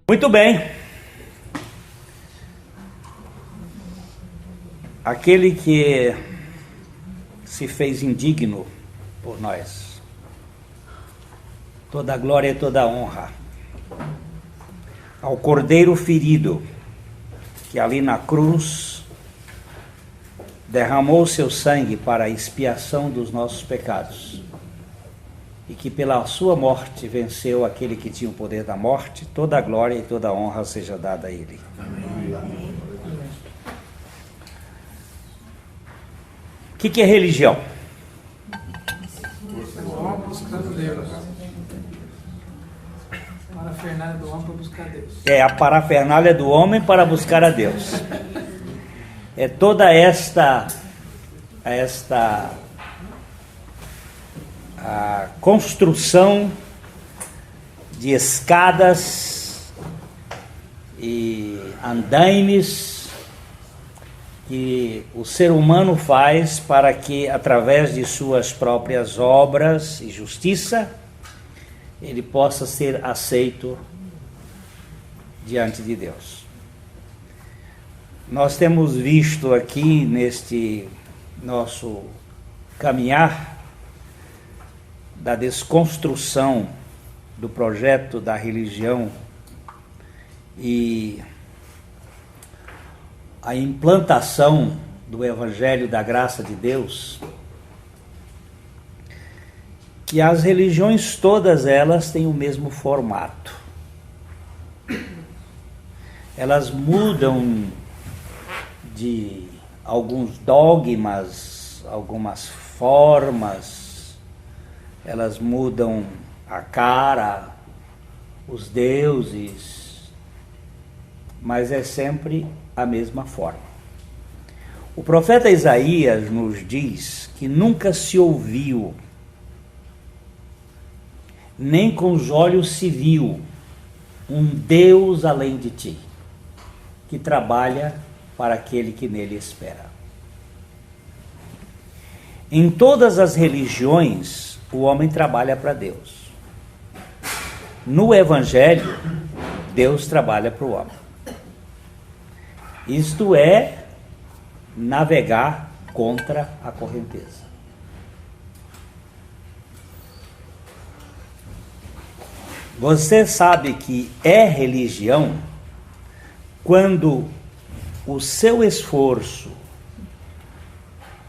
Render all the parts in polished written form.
Muito bem. Aquele que se fez indigno por nós, toda a glória e toda a honra ao Cordeiro ferido, que ali na cruz derramou seu sangue para a expiação dos nossos pecados, e que pela sua morte venceu aquele que tinha o poder da morte. Toda a glória e toda a honra seja dada a ele. Amém. O que é religião? Parafernália do homem para buscar a Deus. É a parafernália do homem para buscar a Deus. É toda esta a construção de escadas e andaimes que o ser humano faz para que, através de suas próprias obras e justiça, ele possa ser aceito diante de Deus. Nós temos visto aqui neste nosso caminhar da desconstrução do projeto da religião e a implantação do Evangelho da graça de Deus, que as religiões todas elas têm o mesmo formato. Elas mudam de alguns dogmas, algumas formas, elas mudam a cara, os deuses, mas é sempre a mesma forma. O profeta Isaías nos diz que nunca se ouviu, nem com os olhos se viu, um Deus além de ti, que trabalha para aquele que nele espera. Em todas as religiões, o homem trabalha para Deus. No Evangelho, Deus trabalha para o homem. Isto é navegar contra a correnteza. Você sabe que é religião quando o seu esforço,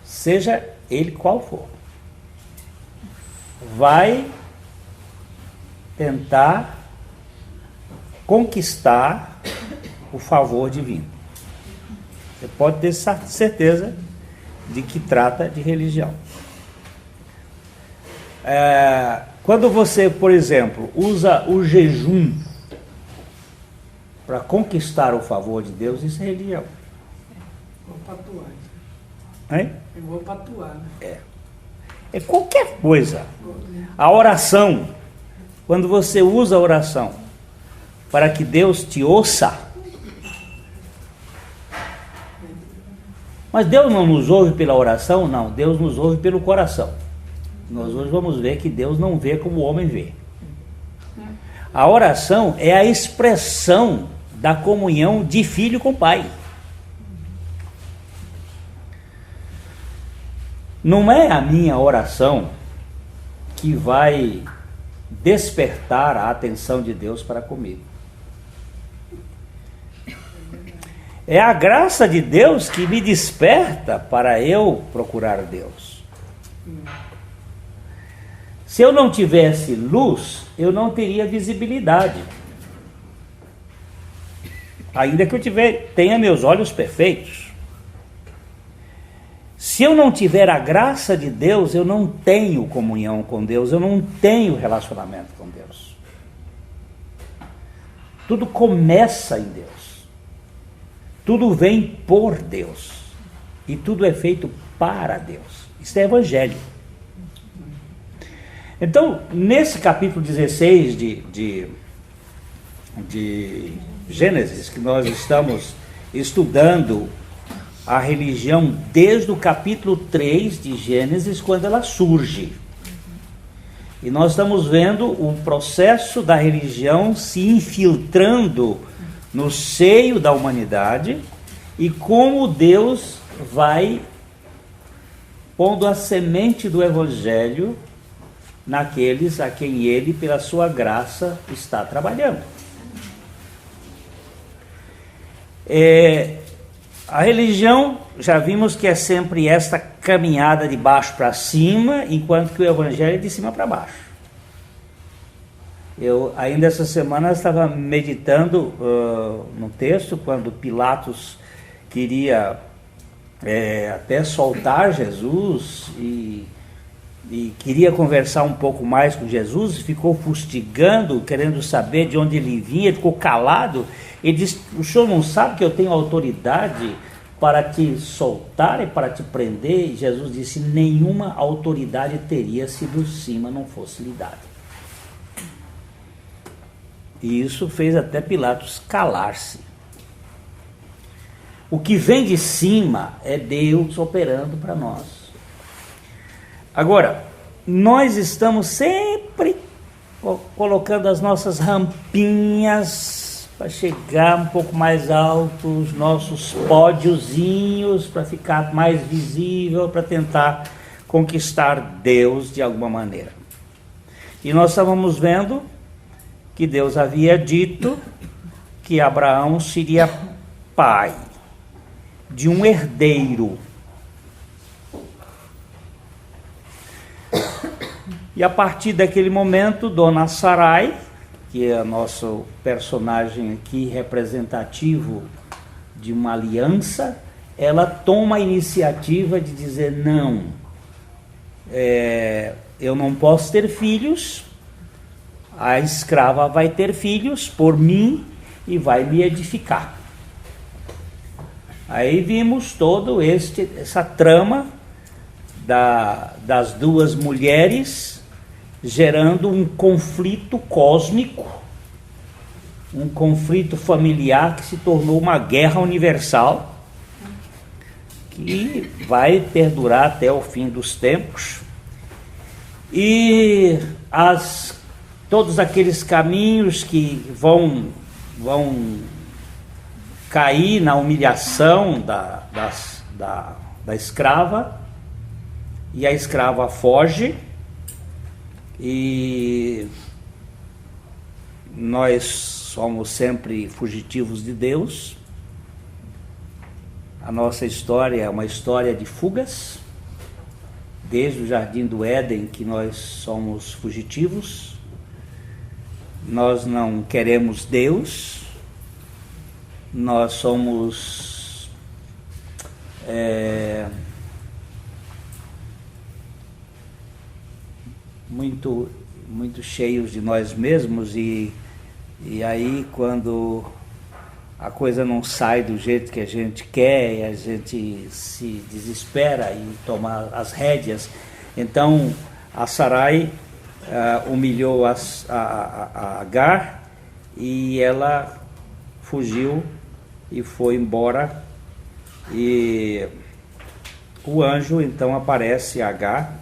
seja ele qual for, vai tentar conquistar o favor divino. Você pode ter certeza de que trata de religião. Quando você, por exemplo, usa o jejum para conquistar o favor de Deus, isso é religião. Vou patuar. Hein? Eu vou patuar, né? É qualquer coisa. A oração, quando você usa a oração para que Deus te ouça, mas Deus não nos ouve pela oração? Não, Deus nos ouve pelo coração. Nós hoje vamos ver que Deus não vê como o homem vê. A oração é a expressão da comunhão de filho com pai. Não é a minha oração que vai despertar a atenção de Deus para comigo. É a graça de Deus que me desperta para eu procurar Deus. Se eu não tivesse luz, eu não teria visibilidade. Ainda que eu tenha meus olhos perfeitos. Se eu não tiver a graça de Deus, eu não tenho comunhão com Deus, eu não tenho relacionamento com Deus. Tudo começa em Deus. Tudo vem por Deus. E tudo é feito para Deus. Isso é evangelho. Então, nesse capítulo 16 de Gênesis, que nós estamos estudando a religião desde o capítulo 3 de Gênesis, quando ela surge. E nós estamos vendo o processo da religião se infiltrando no seio da humanidade e como Deus vai pondo a semente do Evangelho naqueles a quem Ele, pela sua graça, está trabalhando. A religião, já vimos que é sempre esta caminhada de baixo para cima, enquanto que o Evangelho é de cima para baixo. Eu ainda essa semana estava meditando no texto, quando Pilatos queria até soltar Jesus e queria conversar um pouco mais com Jesus, ficou fustigando, querendo saber de onde ele vinha, ficou calado. Ele disse: o senhor não sabe que eu tenho autoridade para te soltar e para te prender? E Jesus disse: nenhuma autoridade teria se do cima não fosse lhe dada. E isso fez até Pilatos calar-se. O que vem de cima é Deus operando para nós. Agora, nós estamos sempre colocando as nossas rampinhas para chegar um pouco mais alto, os nossos pódiozinhos para ficar mais visível, para tentar conquistar Deus de alguma maneira. E nós estávamos vendo que Deus havia dito que Abraão seria pai de um herdeiro. E a partir daquele momento, Dona Sarai, que é o nosso personagem aqui representativo de uma aliança, ela toma a iniciativa de dizer: não, eu não posso ter filhos, a escrava vai ter filhos por mim e vai me edificar. Aí vimos todo essa trama das duas mulheres gerando um conflito cósmico, um conflito familiar que se tornou uma guerra universal, que vai perdurar até o fim dos tempos. E todos aqueles caminhos que vão cair na humilhação da escrava, e a escrava foge, e nós somos sempre fugitivos de Deus. A nossa história é uma história de fugas, desde o Jardim do Éden que nós somos fugitivos. Nós não queremos Deus, nós somos muito cheios de nós mesmos, e aí quando a coisa não sai do jeito que a gente quer, a gente se desespera e toma as rédeas. Então a Sarai humilhou a Agar, e ela fugiu e foi embora, e o anjo então aparece a Agar,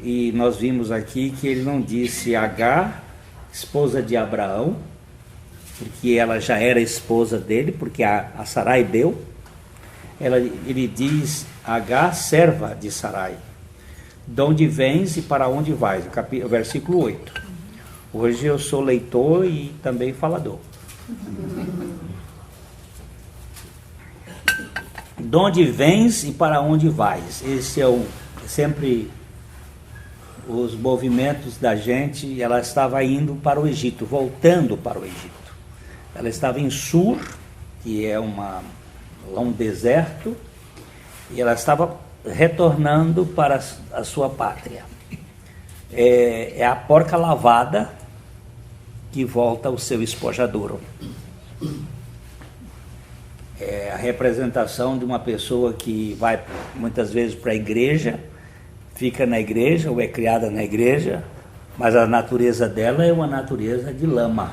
e nós vimos aqui que ele não disse Agar, esposa de Abraão, porque ela já era esposa dele, porque a Sarai deu. Ele diz Agar, serva de Sarai, de onde vens e para onde vais, o versículo 8. Hoje eu sou leitor e também falador. De onde vens e para onde vais? Esse é sempre os movimentos da gente. Ela estava indo para o Egito, voltando para o Egito. Ela estava em Sur, que é um deserto, e ela estava retornando para a sua pátria. É a porca lavada que volta ao seu espojadouro. É a representação de uma pessoa que vai muitas vezes para a igreja, fica na igreja ou é criada na igreja, mas a natureza dela é uma natureza de lama.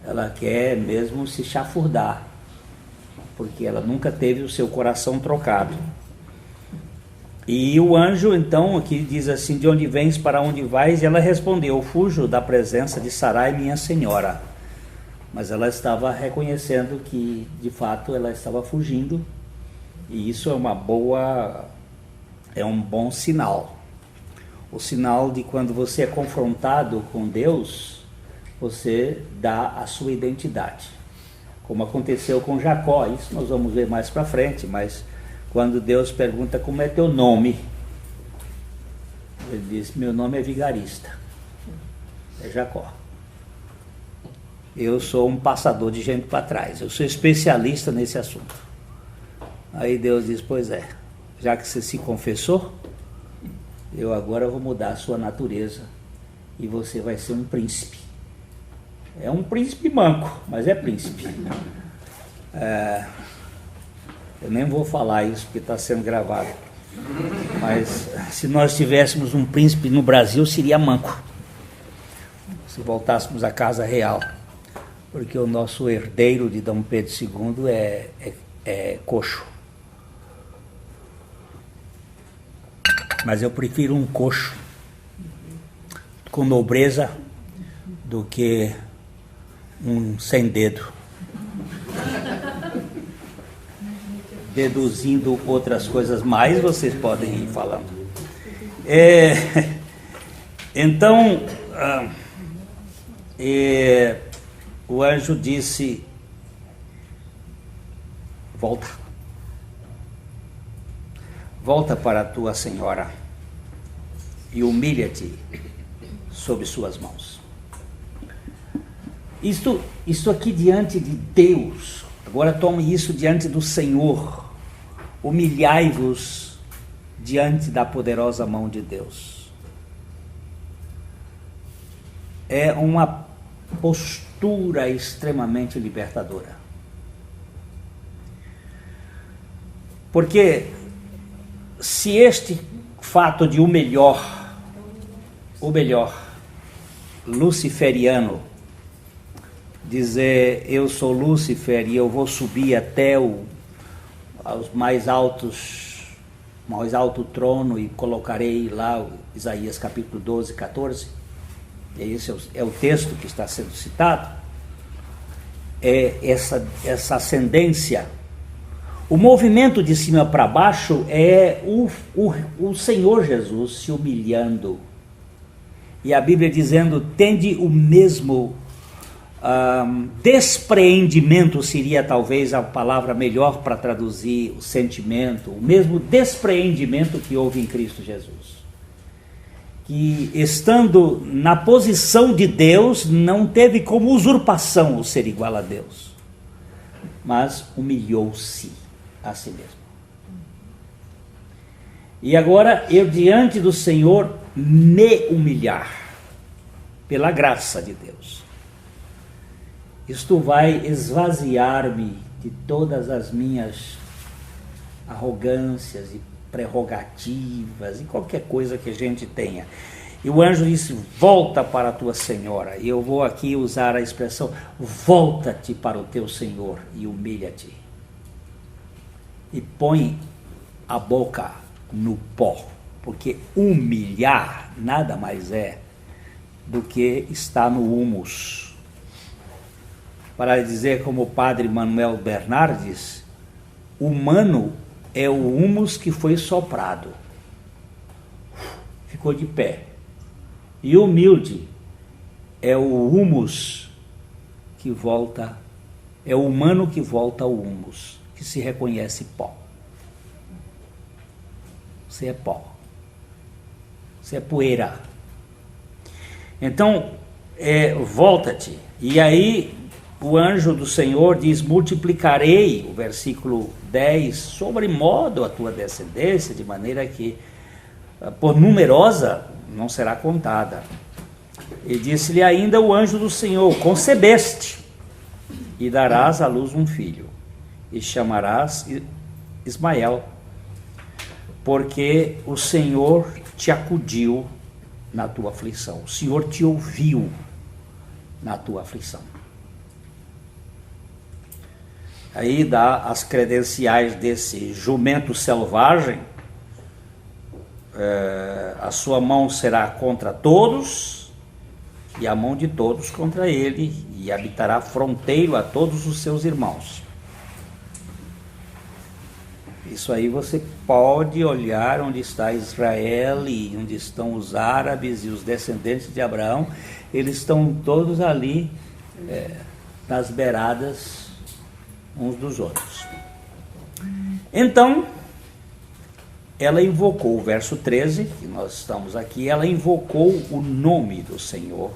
Ela quer mesmo se chafurdar, porque ela nunca teve o seu coração trocado. E o anjo, então, aqui diz assim: de onde vens, para onde vais? E ela respondeu: fujo da presença de Sarai, minha senhora. Mas ela estava reconhecendo que, de fato, ela estava fugindo. E isso é um bom sinal. O sinal de quando você é confrontado com Deus, você dá a sua identidade. Como aconteceu com Jacó, isso nós vamos ver mais para frente, mas quando Deus pergunta: como é teu nome? Ele diz: meu nome é vigarista, é Jacó. Eu sou um passador de gente para trás, eu sou especialista nesse assunto. Aí Deus diz: pois é, já que você se confessou, eu agora vou mudar a sua natureza e você vai ser um príncipe. É um príncipe manco, mas é príncipe. Eu nem vou falar isso porque está sendo gravado. Mas se nós tivéssemos um príncipe no Brasil, seria manco. Se voltássemos à casa real. Porque o nosso herdeiro de Dom Pedro II é coxo. Mas eu prefiro um coxo com nobreza do que um sem dedo. Deduzindo outras coisas mais, vocês podem ir falando. Então, o anjo disse: volta para a tua senhora e humilha-te sob suas mãos. Isto aqui diante de Deus. Agora tome isso diante do Senhor. Humilhai-vos diante da poderosa mão de Deus. É uma postura extremamente libertadora. Porque se este fato de o melhor luciferiano, dizer eu sou Lúcifer e eu vou subir até aos mais alto trono e colocarei lá Isaías capítulo 12, 14, esse é o texto que está sendo citado, essa ascendência. O movimento de cima para baixo é o Senhor Jesus se humilhando. E a Bíblia dizendo: tende o mesmo despreendimento, seria talvez a palavra melhor para traduzir o sentimento, o mesmo despreendimento que houve em Cristo Jesus. Que estando na posição de Deus, não teve como usurpação o ser igual a Deus, mas humilhou-se a si mesmo. E agora eu diante do Senhor me humilhar, pela graça de Deus. Isto vai esvaziar-me de todas as minhas arrogâncias e prerrogativas e qualquer coisa que a gente tenha. E o anjo disse: volta para a tua senhora. E eu vou aqui usar a expressão: volta-te para o teu Senhor e humilha-te. E põe a boca no pó, porque humilhar nada mais é do que estar no humus. Para dizer como o padre Manuel Bernardes, humano é o humus que foi soprado, ficou de pé. E humilde é o humus que volta, é o humano que volta ao humus, que se reconhece pó. Você é pó, você é poeira. Então, volta-te. E aí o anjo do Senhor diz: multiplicarei, o versículo 10, sobre modo a tua descendência, de maneira que por numerosa não será contada. E disse-lhe ainda o anjo do Senhor: concebeste e darás à luz um filho, e chamarás Ismael, porque o Senhor te acudiu na tua aflição, o Senhor te ouviu na tua aflição. Aí dá as credenciais desse jumento selvagem, a sua mão será contra todos, e a mão de todos contra ele, e habitará fronteiro a todos os seus irmãos. Isso aí você pode olhar onde está Israel e onde estão os árabes e os descendentes de Abraão. Eles estão todos ali nas beiradas uns dos outros. Então, ela invocou, o verso 13, que nós estamos aqui, ela invocou o nome do Senhor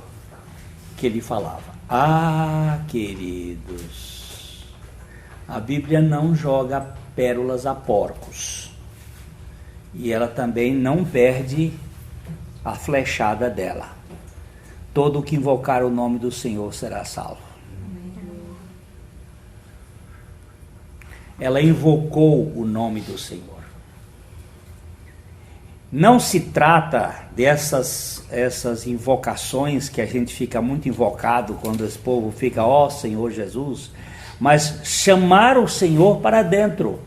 que ele falava. Ah, queridos, a Bíblia não joga pérolas a porcos. E ela também não perde a flechada dela. Todo que invocar o nome do Senhor será salvo. Ela invocou o nome do Senhor. Não se trata essas invocações que a gente fica muito invocado quando esse povo fica, ó Senhor Jesus, mas chamar o Senhor para dentro.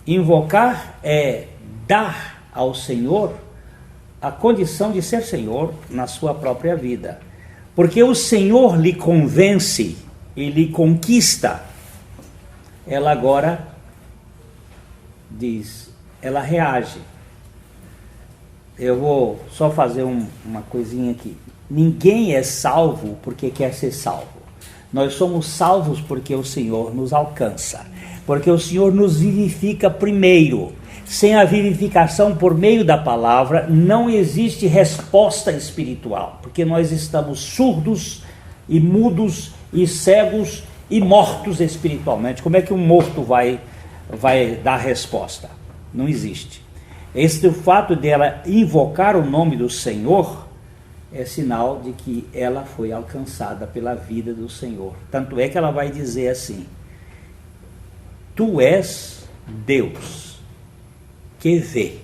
Invocar é dar ao Senhor a condição de ser Senhor na sua própria vida. Porque o Senhor lhe convence e lhe conquista. Ela agora diz, ela reage. Eu vou só fazer uma coisinha aqui. Ninguém é salvo porque quer ser salvo. Nós somos salvos porque o Senhor nos alcança. Porque o Senhor nos vivifica primeiro. Sem a vivificação por meio da palavra, não existe resposta espiritual. Porque nós estamos surdos e mudos e cegos e mortos espiritualmente. Como é que um morto vai dar resposta? Não existe. O fato dela invocar o nome do Senhor é sinal de que ela foi alcançada pela vida do Senhor. Tanto é que ela vai dizer assim: Tu és Deus que vê.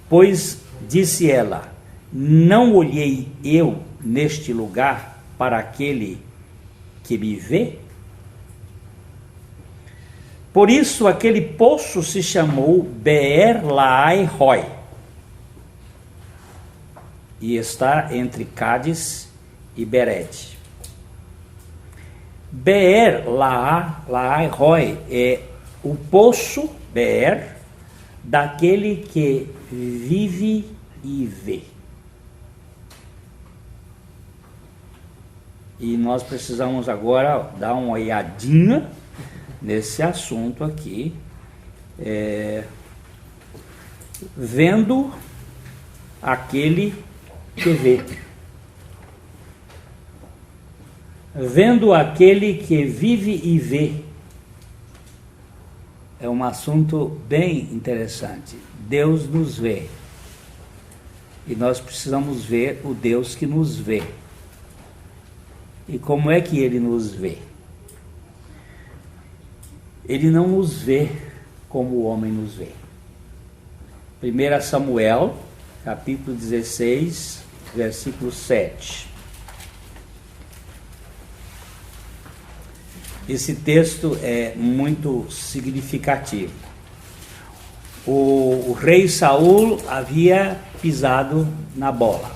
Pois, disse ela, não olhei eu neste lugar para aquele que me vê? Por isso aquele poço se chamou Beer Lahai Roi, e está entre Cádiz e Bered. Beer Lahai Roi é o poço, Beer, daquele que vive e vê. E nós precisamos agora dar uma olhadinha nesse assunto aqui, vendo aquele que vê. Vendo aquele que vive e vê. É um assunto bem interessante. Deus nos vê. E nós precisamos ver o Deus que nos vê. E como é que ele nos vê? Ele não nos vê como o homem nos vê. 1 Samuel, capítulo 16, versículo 7. Esse texto é muito significativo. O rei Saul havia pisado na bola.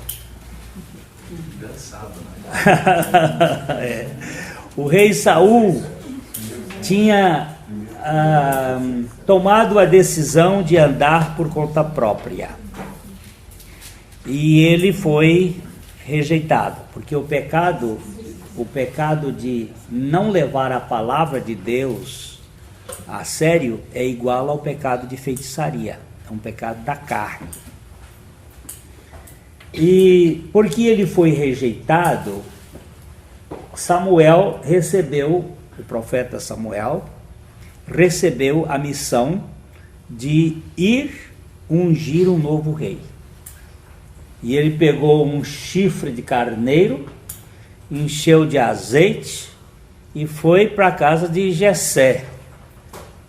O rei Saul tinha tomado a decisão de andar por conta própria. E ele foi rejeitado, porque o pecado de não levar a palavra de Deus a sério é igual ao pecado de feitiçaria. É um pecado da carne. E porque ele foi rejeitado, o profeta Samuel recebeu a missão de ir ungir um novo rei. E ele pegou um chifre de carneiro, encheu de azeite e foi para a casa de Jessé,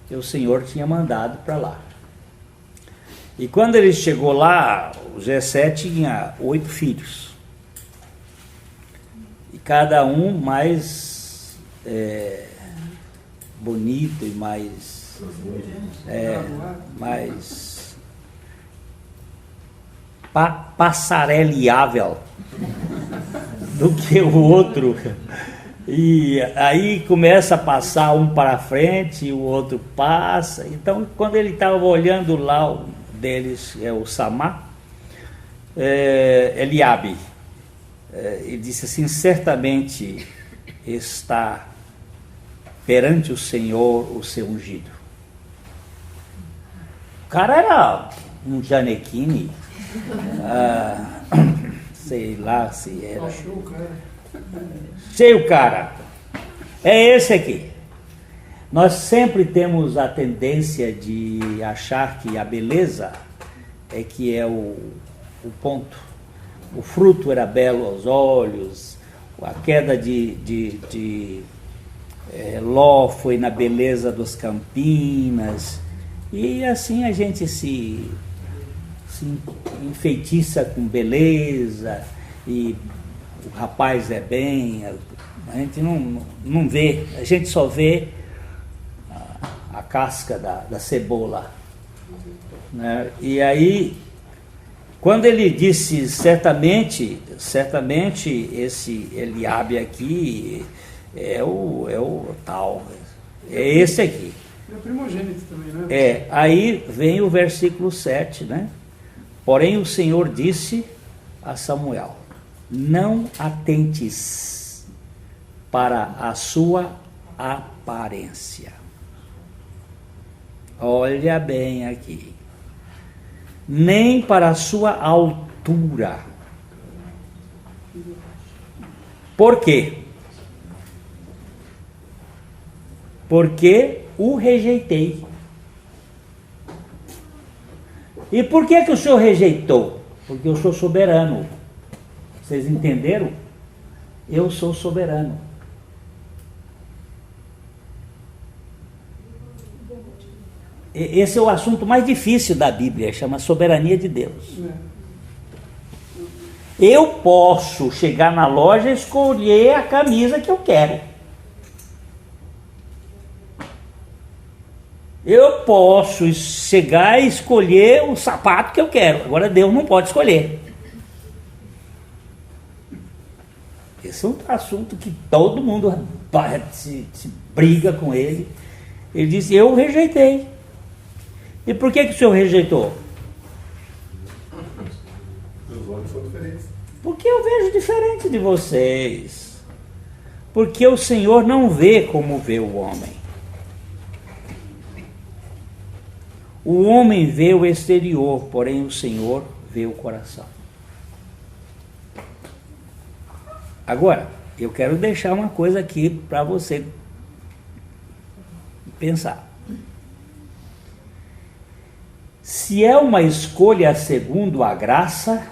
que o Senhor tinha mandado para lá. E quando ele chegou lá, o Jessé tinha 8 filhos. E cada um mais bonito e mais, mais passareliável do que o outro. E aí começa a passar um para frente e o outro passa. Então, quando ele estava olhando lá, um deles é o Samá, Eliabe, ele disse assim: certamente está perante o Senhor o seu ungido. O cara era um Janequine, sei lá se era. Sei o cara. É esse aqui. Nós sempre temos a tendência de achar que a beleza é que é o ponto. O fruto era belo aos olhos, a queda de Ló foi na beleza dos Campinas, e assim a gente se enfeitiça com beleza, e o rapaz é bem, a gente não vê, a gente só vê a casca da cebola, né? E aí, quando ele disse certamente esse Eliabe aqui é o tal, é esse aqui. É o primogênito também, né? Aí vem o versículo 7, né? Porém o Senhor disse a Samuel: não atentes para a sua aparência. Olha bem aqui. Nem para a sua altura. Por quê? Porque o rejeitei. E por que o Senhor rejeitou? Porque eu sou soberano. Vocês entenderam? Eu sou soberano. Esse é o assunto mais difícil da Bíblia, chama soberania de Deus. Eu posso chegar na loja e escolher a camisa que eu quero. Eu posso chegar e escolher o sapato que eu quero. Agora Deus não pode escolher. Esse é um assunto que todo mundo se briga com ele. Ele diz: eu rejeitei. E por que o Senhor rejeitou? Os olhos são diferentes. Porque eu vejo diferente de vocês. Porque o Senhor não vê como vê o homem. O homem vê o exterior, porém o Senhor vê o coração. Agora, eu quero deixar uma coisa aqui para você pensar. Se é uma escolha segundo a graça,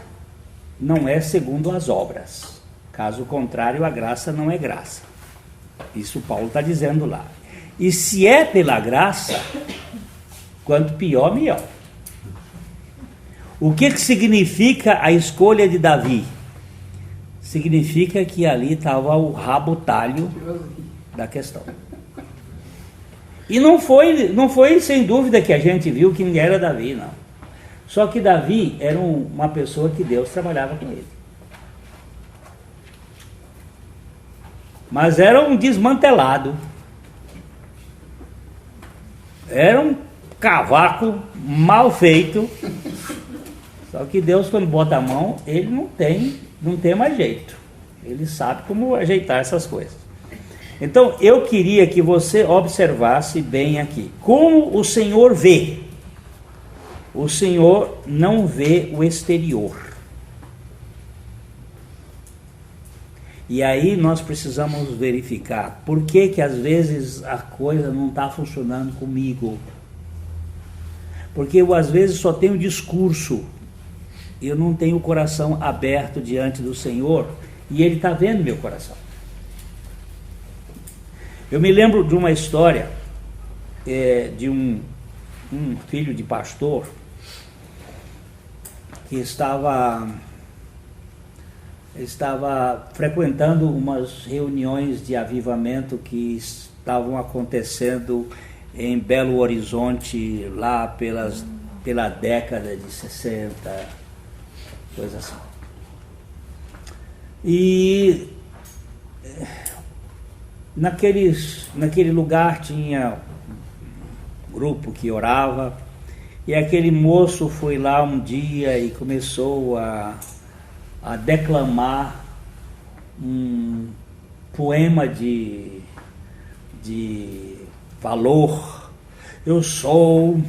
não é segundo as obras. Caso contrário, a graça não é graça. Isso Paulo está dizendo lá. E se é pela graça, quanto pior, melhor. O que significa a escolha de Davi? Significa que ali estava o rabo-talho da questão. E não foi sem dúvida que a gente viu que ninguém era Davi, não. Só que Davi era uma pessoa que Deus trabalhava com ele. Mas era um desmantelado. Era um cavaco mal feito. Só que Deus, quando bota a mão, ele não tem mais jeito. Ele sabe como ajeitar essas coisas. Então, eu queria que você observasse bem aqui. Como o Senhor vê? O Senhor não vê o exterior. E aí nós precisamos verificar por que às vezes a coisa não está funcionando comigo. Porque eu às vezes só tenho discurso. Eu não tenho o coração aberto diante do Senhor. E Ele está vendo meu coração. Eu me lembro de uma história de um filho de pastor que estava frequentando umas reuniões de avivamento que estavam acontecendo em Belo Horizonte, lá pela década de 60, coisa assim. E naquele lugar tinha um grupo que orava, e aquele moço foi lá um dia e começou a declamar um poema de valor. Eu sou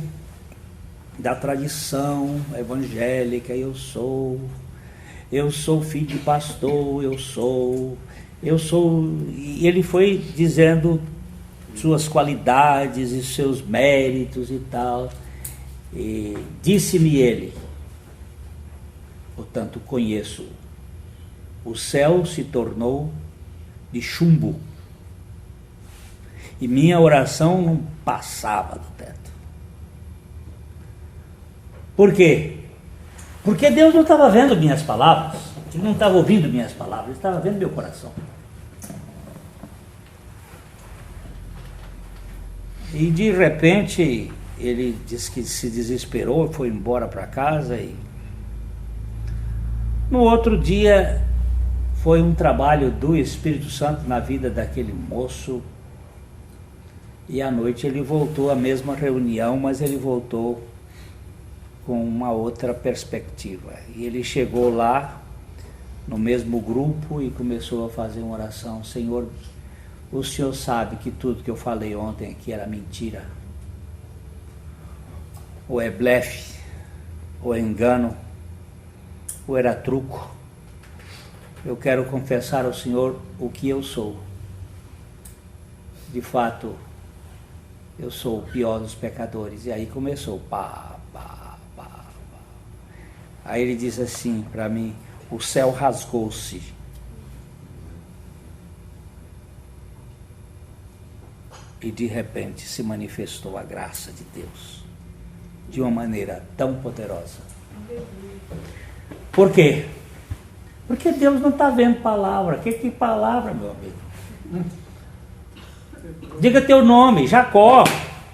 da tradição evangélica, eu sou filho de pastor, eu sou, e ele foi dizendo suas qualidades e seus méritos e tal, e disse-me ele, portanto conheço, o céu se tornou de chumbo, e minha oração não passava do teto. Por quê? Porque Deus não estava vendo minhas palavras, Ele não estava ouvindo minhas palavras, Ele estava vendo meu coração. E de repente, ele disse que se desesperou, foi embora para casa e no outro dia foi um trabalho do Espírito Santo na vida daquele moço e à noite ele voltou à mesma reunião, mas ele voltou com uma outra perspectiva. E ele chegou lá, no mesmo grupo, e começou a fazer uma oração. Senhor, o Senhor sabe que tudo que eu falei ontem aqui era mentira. Ou é blefe, ou é engano, ou era truco. Eu quero confessar ao Senhor o que eu sou. De fato, eu sou o pior dos pecadores. E aí começou, pá. Aí ele diz assim para mim, o céu rasgou-se. E de repente se manifestou a graça de Deus, de uma maneira tão poderosa. Por quê? Porque Deus não está vendo palavra. Que palavra, meu amigo? Diga teu nome, Jacó.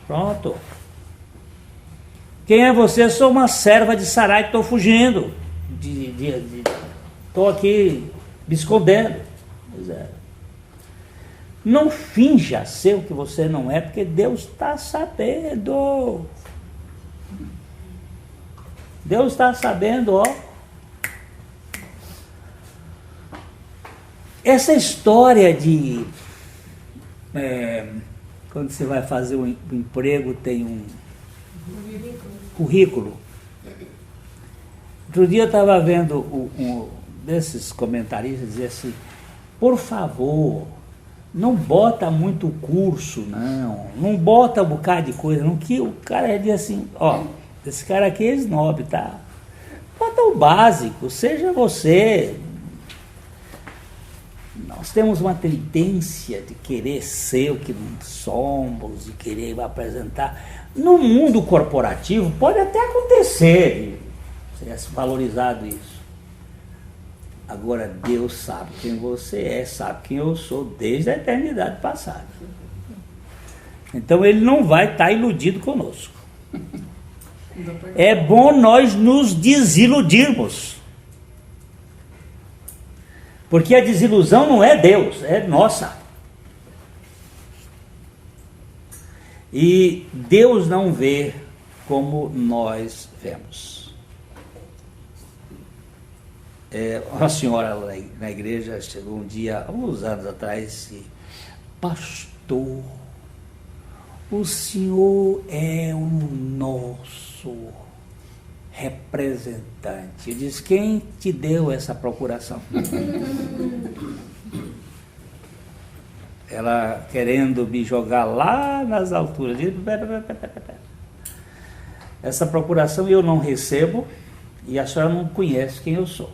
Pronto. Quem é você? Sou uma serva de Sarai, estou fugindo. Estou aqui me escondendo. Pois é. Não finja ser o que você não é, porque Deus está sabendo. Deus está sabendo, ó. Essa história de... quando você vai fazer um emprego, tem um currículo. Outro dia eu estava vendo um desses comentaristas dizer assim, por favor, não bota muito curso, não bota um bocado de coisa, não, que o cara diz assim, ó, esse cara aqui é snob, tá? Bota o básico, seja você. Nós temos uma tendência de querer ser o que não somos, de querer apresentar. No mundo corporativo pode até acontecer, ser valorizado isso. Agora Deus sabe quem você é, sabe quem eu sou desde a eternidade passada. Então Ele não vai estar iludido conosco. É bom nós nos desiludirmos. Porque a desilusão não é Deus, é nossa. E Deus não vê como nós vemos. Uma senhora lá na igreja chegou um dia, alguns anos atrás, e disse, pastor, o senhor é o nosso representante. Eu disse, quem te deu essa procuração? Ela querendo me jogar lá nas alturas. Essa procuração eu não recebo e a senhora não conhece quem eu sou.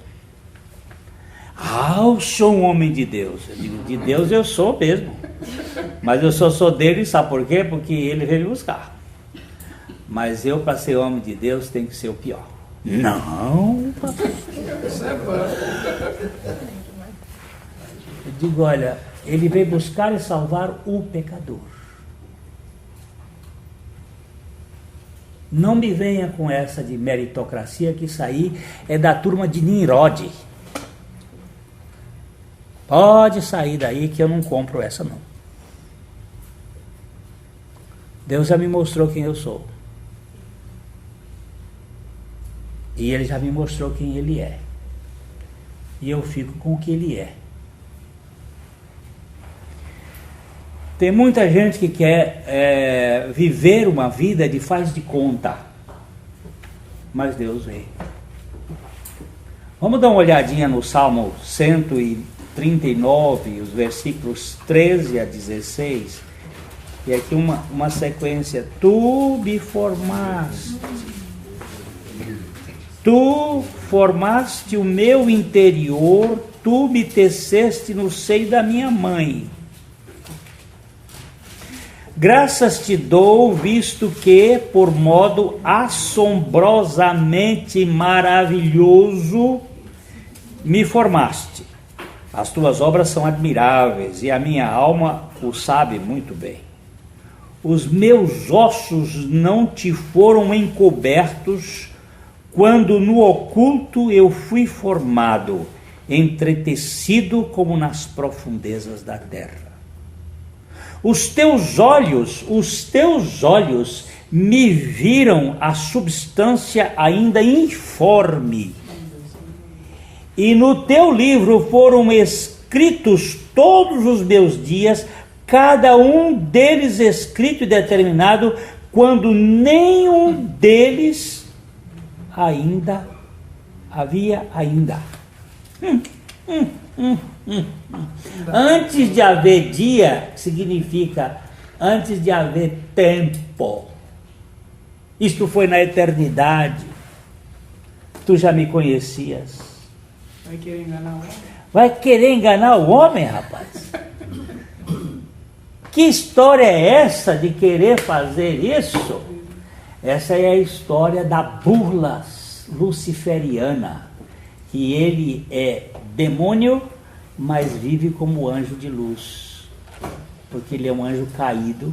Eu sou um homem de Deus. Eu digo, de Deus eu sou mesmo. Mas eu só sou dele, sabe por quê? Porque ele veio me buscar. Mas eu, para ser homem de Deus, tenho que ser o pior. Não, pastor. Eu digo, olha, Ele veio buscar e salvar o pecador. Não me venha com essa de meritocracia, que isso aí é da turma de Nimrod. Pode sair daí que eu não compro essa não. Deus já me mostrou quem eu sou. E Ele já me mostrou quem Ele é. E eu fico com o que Ele é. Tem muita gente que quer viver uma vida de faz de conta. Mas Deus vê. Vamos dar uma olhadinha no Salmo 139, os versículos 13 a 16. E aqui uma sequência. Tu me formaste. Tu formaste o meu interior. Tu me teceste no seio da minha mãe. Graças te dou, visto que, por modo assombrosamente maravilhoso, me formaste. As tuas obras são admiráveis, e a minha alma o sabe muito bem. Os meus ossos não te foram encobertos, quando no oculto eu fui formado, entretecido como nas profundezas da terra. Os teus olhos me viram a substância ainda informe. E no teu livro foram escritos todos os meus dias, cada um deles escrito e determinado, quando nenhum deles havia ainda. Antes de haver dia, significa antes de haver tempo. Isto foi na eternidade. Tu já me conhecias. Vai querer enganar o homem? Vai querer enganar o homem, rapaz? Que história é essa de querer fazer isso? Essa é a história da burla luciferiana, que ele é demônio, mas vive como anjo de luz, porque ele é um anjo caído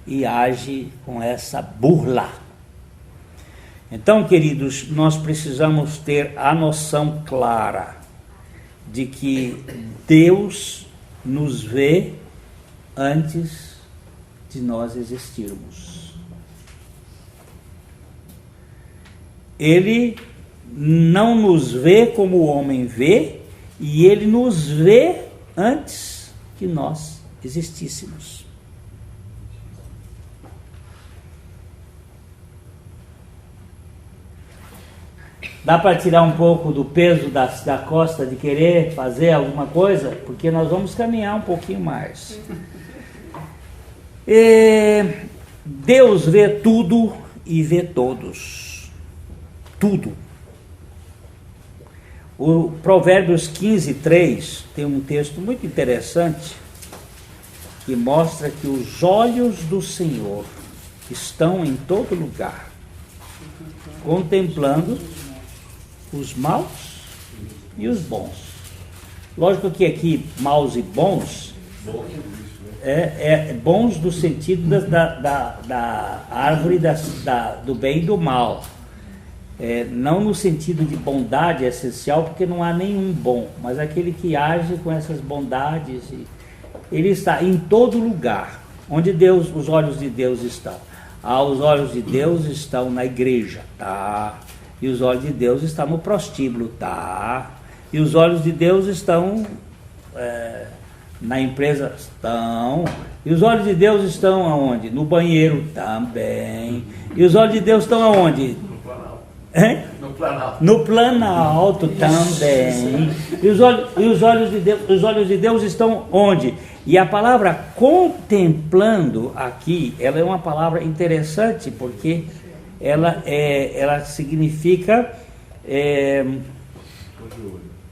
e age com essa burla. Então, queridos, nós precisamos ter a noção clara de que Deus nos vê antes de nós existirmos. Ele não nos vê como o homem vê, e Ele nos vê antes que nós existíssemos. Dá para tirar um pouco do peso da costa de querer fazer alguma coisa? Porque nós vamos caminhar um pouquinho mais. Deus vê tudo e vê todos. Tudo. O Provérbios 15:3 tem um texto muito interessante que mostra que os olhos do Senhor estão em todo lugar, contemplando os maus e os bons. Lógico que aqui maus e bons é bons do sentido da árvore do bem e do mal. Não no sentido de bondade essencial, porque não há nenhum bom, mas aquele que age com essas bondades, ele está em todo lugar, onde os olhos de Deus estão. Os olhos de Deus estão na igreja, tá? E os olhos de Deus estão no prostíbulo, tá? E os olhos de Deus estão na empresa, estão. E os olhos de Deus estão aonde? No banheiro, também. E os olhos de Deus estão aonde? No Planalto. No Planalto também. E os olhos de Deus estão onde? E a palavra contemplando aqui, ela é uma palavra interessante, porque ela significa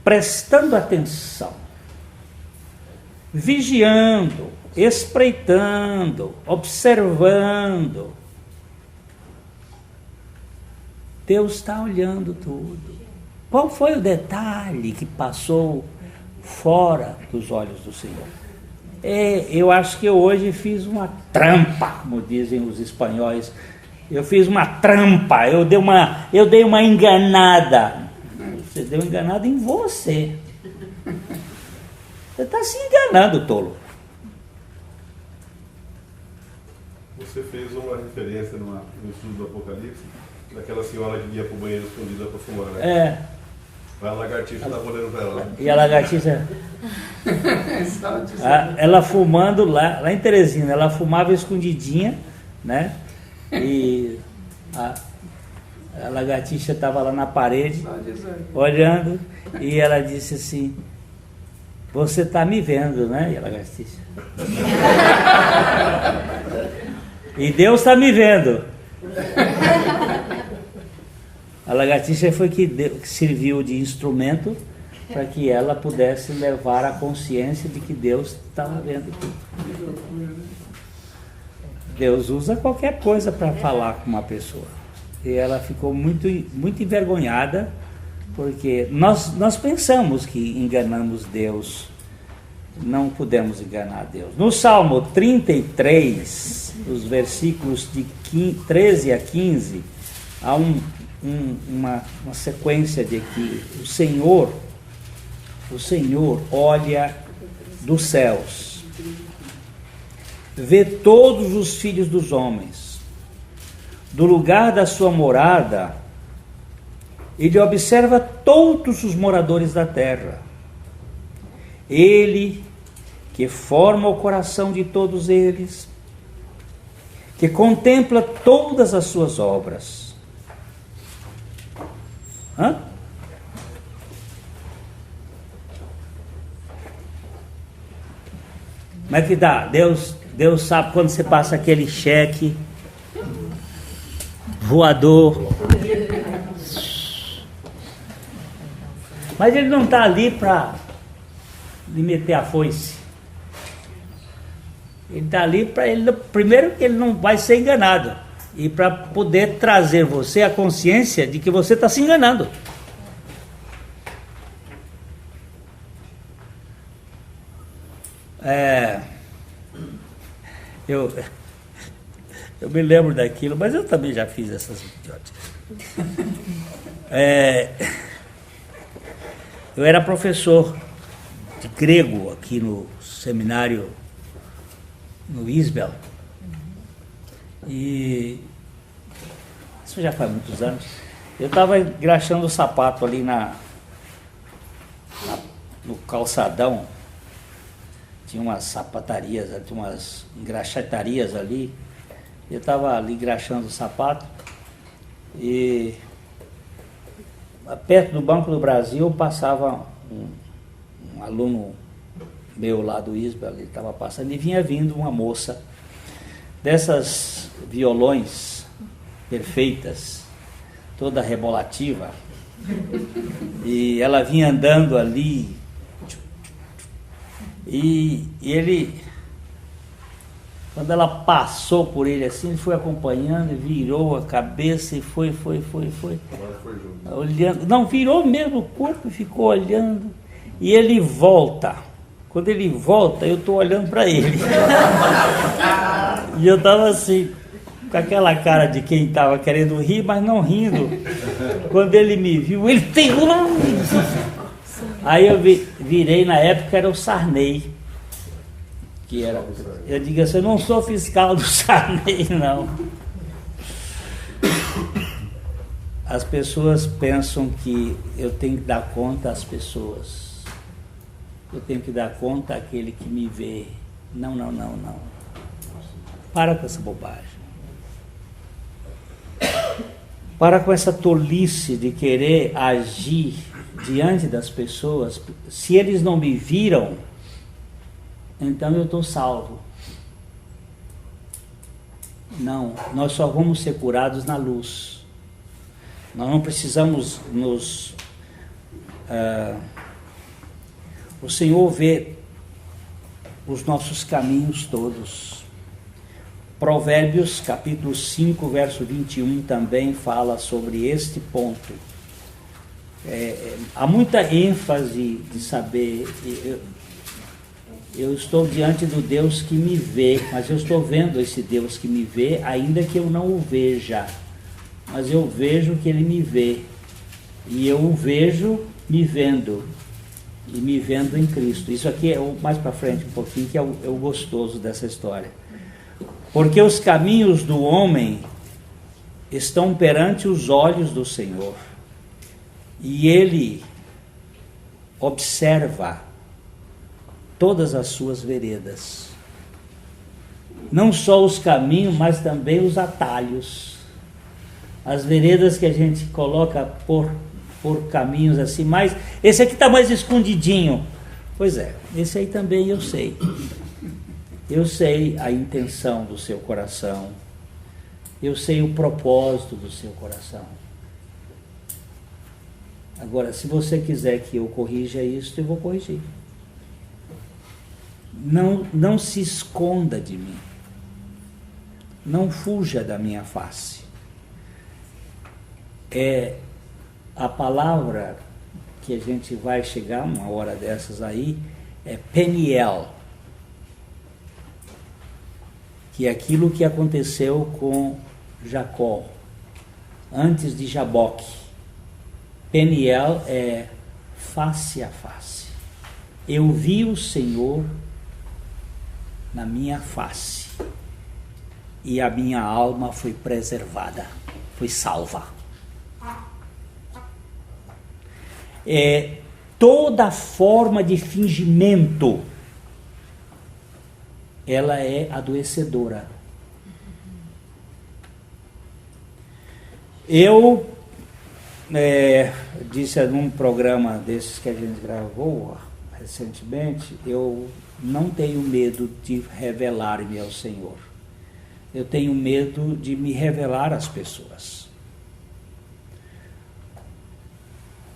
prestando atenção, vigiando, espreitando, observando. Deus está olhando tudo. Qual foi o detalhe que passou fora dos olhos do Senhor. Eu acho que eu hoje fiz uma trampa, como dizem os espanhóis. Eu fiz uma trampa, eu dei uma enganada. Você deu uma enganada em você. Você está se enganando, tolo. Você fez uma referência no estudo do Apocalipse, daquela senhora que ia para o banheiro escondida para fumar, né? A lagartixa estava olhando para ela. E a lagartixa... ela fumando lá em Teresina, ela fumava escondidinha, né? E a lagartixa estava lá na parede, olhando, e ela disse assim: você está me vendo, né? E a lagartixa... E Deus está me vendo. A lagartixa foi que serviu de instrumento para que ela pudesse levar a consciência de que Deus estava vendo tudo. Deus usa qualquer coisa para falar com uma pessoa. E ela ficou muito, muito envergonhada, porque nós pensamos que enganamos Deus. Não podemos enganar Deus. No Salmo 33, os versículos de 13 a 15, há uma sequência de que o Senhor olha dos céus, vê todos os filhos dos homens, do lugar da sua morada, ele observa todos os moradores da terra. Ele que forma o coração de todos eles, que contempla todas as suas obras. Hã? Como é que dá? Deus sabe quando você passa aquele cheque voador. Mas ele não está ali para lhe meter a foice. Ele está ali para ele, primeiro, que ele não vai ser enganado, e para poder trazer você a consciência de que você está se enganando. Eu me lembro daquilo, mas eu também já fiz essas idiotas. Eu era professor de grego aqui no seminário, no Isbel, e isso já faz muitos anos. Eu estava engraxando o sapato ali no calçadão. Tinha umas sapatarias, tinha umas engraxatarias ali. Eu estava ali engraxando o sapato e perto do Banco do Brasil passava um aluno meu lá do Isbel, ele estava passando e vinha vindo uma moça dessas violões perfeitas, toda rebolativa, e ela vinha andando ali e ele, quando ela passou por ele assim, ele foi acompanhando, virou a cabeça e foi olhando, não, virou mesmo o corpo e ficou olhando, e ele volta. Quando ele volta, eu estou olhando para ele. E eu estava assim, com aquela cara de quem estava querendo rir, mas não rindo. Quando ele me viu, ele pegou. Aí eu virei, na época era o Sarney. Que era, eu digo assim, eu não sou fiscal do Sarney, não. As pessoas pensam que eu tenho que dar conta às pessoas. Eu tenho que dar conta àquele que me vê. Não. Para com essa bobagem. Para com essa tolice de querer agir diante das pessoas. Se eles não me viram, então eu estou salvo. Não, nós só vamos ser curados na luz. Nós não precisamos o Senhor vê os nossos caminhos todos. Provérbios capítulo 5, verso 21 também fala sobre este ponto. há muita ênfase de saber. Eu estou diante do Deus que me vê, mas eu estou vendo esse Deus que me vê, ainda que eu não o veja. Mas eu vejo que Ele me vê. E eu o vejo me vendo. E me vendo em Cristo. Isso aqui é mais para frente um pouquinho, que é o gostoso dessa história. Porque os caminhos do homem estão perante os olhos do Senhor. E Ele observa todas as suas veredas. Não só os caminhos, mas também os atalhos. As veredas que a gente coloca por caminhos assim, mas esse aqui está mais escondidinho. Pois é, esse aí também eu sei. Eu sei a intenção do seu coração. Eu sei o propósito do seu coração. Agora, se você quiser que eu corrija isso, eu vou corrigir. Não se esconda de mim. Não fuja da minha face. A palavra que a gente vai chegar uma hora dessas aí é Peniel, que é aquilo que aconteceu com Jacó antes de Jaboque. Peniel é face a face. Eu vi o Senhor na minha face e a minha alma foi preservada, foi salva. Toda forma de fingimento, ela é adoecedora. Eu disse num programa desses que a gente gravou recentemente, eu não tenho medo de revelar-me ao Senhor. Eu tenho medo de me revelar às pessoas.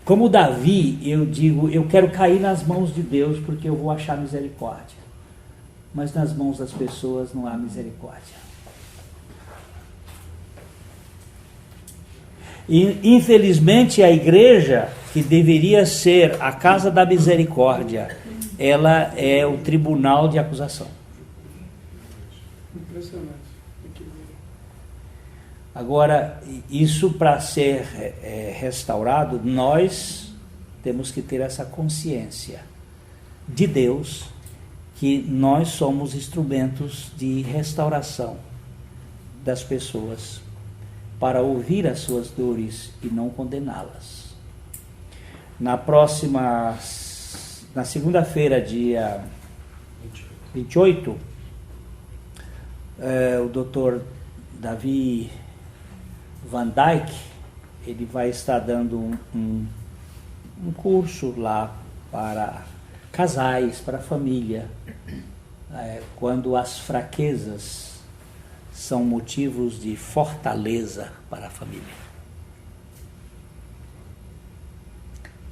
Como Davi, eu digo, eu quero cair nas mãos de Deus porque eu vou achar misericórdia. Mas nas mãos das pessoas não há misericórdia. E, infelizmente, a igreja, que deveria ser a casa da misericórdia, ela é o tribunal de acusação. Impressionante. Agora, isso para ser restaurado, nós temos que ter essa consciência de Deus, que nós somos instrumentos de restauração das pessoas, para ouvir as suas dores e não condená-las. Na segunda-feira, dia 28, o Dr. Davi Van Dyke, ele vai estar dando um curso lá para casais, para família, quando as fraquezas são motivos de fortaleza para a família.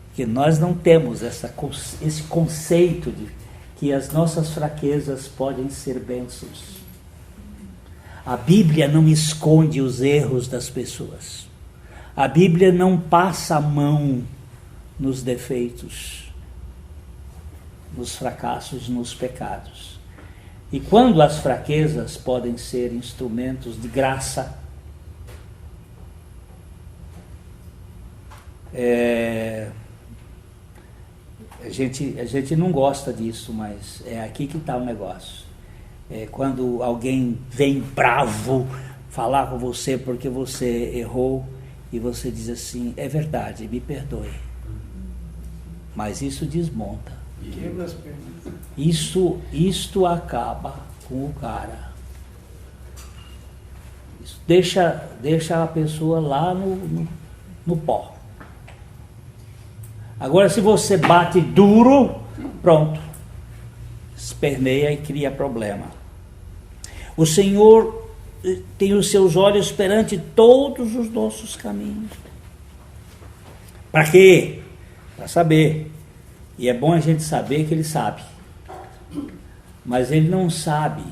Porque nós não temos esse conceito de que as nossas fraquezas podem ser bênçãos. A Bíblia não esconde os erros das pessoas. A Bíblia não passa a mão nos defeitos, nos fracassos, nos pecados. E quando as fraquezas podem ser instrumentos de graça, a gente não gosta disso, mas é aqui que está o negócio. Quando alguém vem bravo falar com você porque você errou e você diz assim, é verdade, me perdoe. Mas isso desmonta. Quebra as pernas. Isto acaba com o cara. Isso deixa a pessoa lá no pó. Agora, se você bate duro, pronto. Esperneia e cria problema. O Senhor tem os seus olhos perante todos os nossos caminhos. Para quê? Para saber. E é bom a gente saber que Ele sabe. Mas Ele não sabe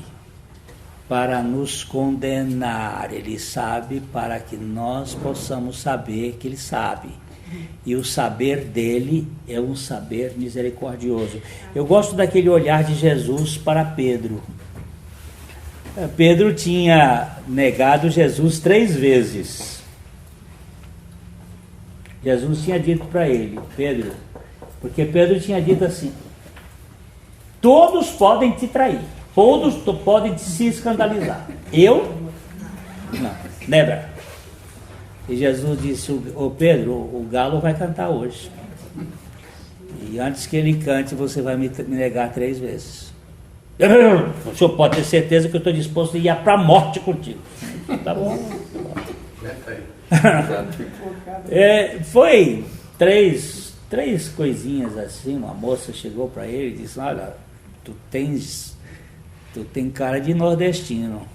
para nos condenar. Ele sabe para que nós possamos saber que Ele sabe. E o saber dele é um saber misericordioso. Eu gosto daquele olhar de Jesus para Pedro. Pedro tinha negado Jesus 3 vezes. Jesus tinha dito para ele, Pedro, porque Pedro tinha dito assim: todos podem te trair, todos podem se escandalizar. Eu? Não, never. E Jesus disse: ô Pedro, o galo vai cantar hoje. E antes que ele cante, você vai me negar 3 vezes. O senhor pode ter certeza que eu estou disposto a ir para a morte contigo. Tá bom. Foi três coisinhas assim. Uma moça chegou para ele e disse: olha, tu tem cara de nordestino.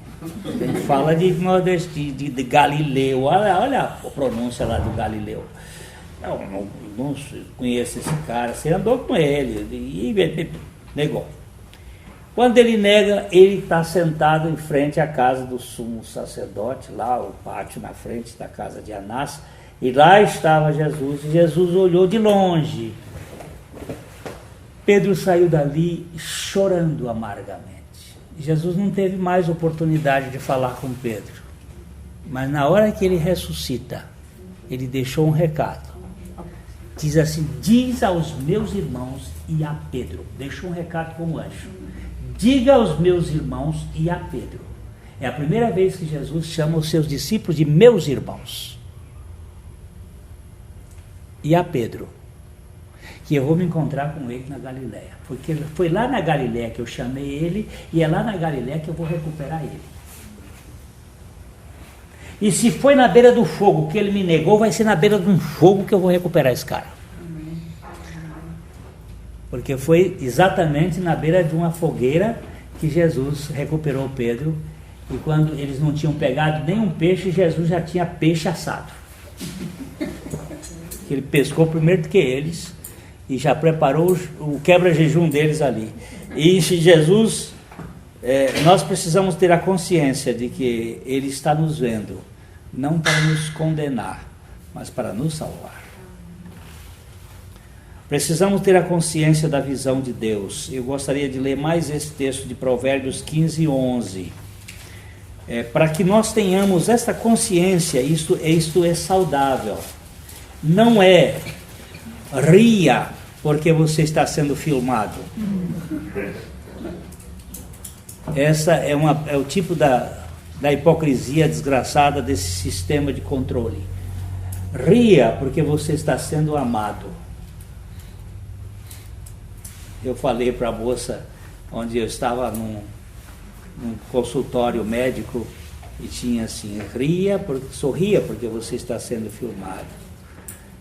Fala de nordestino, de Galileu. Olha a pronúncia lá do Galileu. Eu não conheço esse cara. Você andou com ele e negou. Quando ele nega, ele está sentado em frente à casa do sumo sacerdote, lá o pátio na frente da casa de Anás, e lá estava Jesus, e Jesus olhou de longe. Pedro saiu dali chorando amargamente. Jesus não teve mais oportunidade de falar com Pedro, mas na hora que ele ressuscita, ele deixou um recado. Diz assim: diz aos meus irmãos e a Pedro. Deixou um recado com o anjo: diga aos meus irmãos e a Pedro. É a primeira vez que Jesus chama os seus discípulos de meus irmãos. E a Pedro, que eu vou me encontrar com ele na Galileia. Porque foi lá na Galileia que eu chamei ele, e é lá na Galileia que eu vou recuperar ele. E se foi na beira do fogo que ele me negou, vai ser na beira de um fogo que eu vou recuperar esse cara. Porque foi exatamente na beira de uma fogueira que Jesus recuperou Pedro. E quando eles não tinham pegado nenhum peixe, Jesus já tinha peixe assado. Ele pescou primeiro do que eles e já preparou o quebra-jejum deles ali. E Jesus, nós precisamos ter a consciência de que Ele está nos vendo, não para nos condenar, mas para nos salvar. Precisamos ter a consciência da visão de Deus. Eu gostaria de ler mais esse texto de Provérbios 15, 11. Para que nós tenhamos esta consciência, isto é saudável. Não é ria porque você está sendo filmado. Essa é o tipo da hipocrisia desgraçada desse sistema de controle. Ria porque você está sendo amado. Eu falei para a moça, onde eu estava num consultório médico, e tinha assim: sorria porque você está sendo filmado.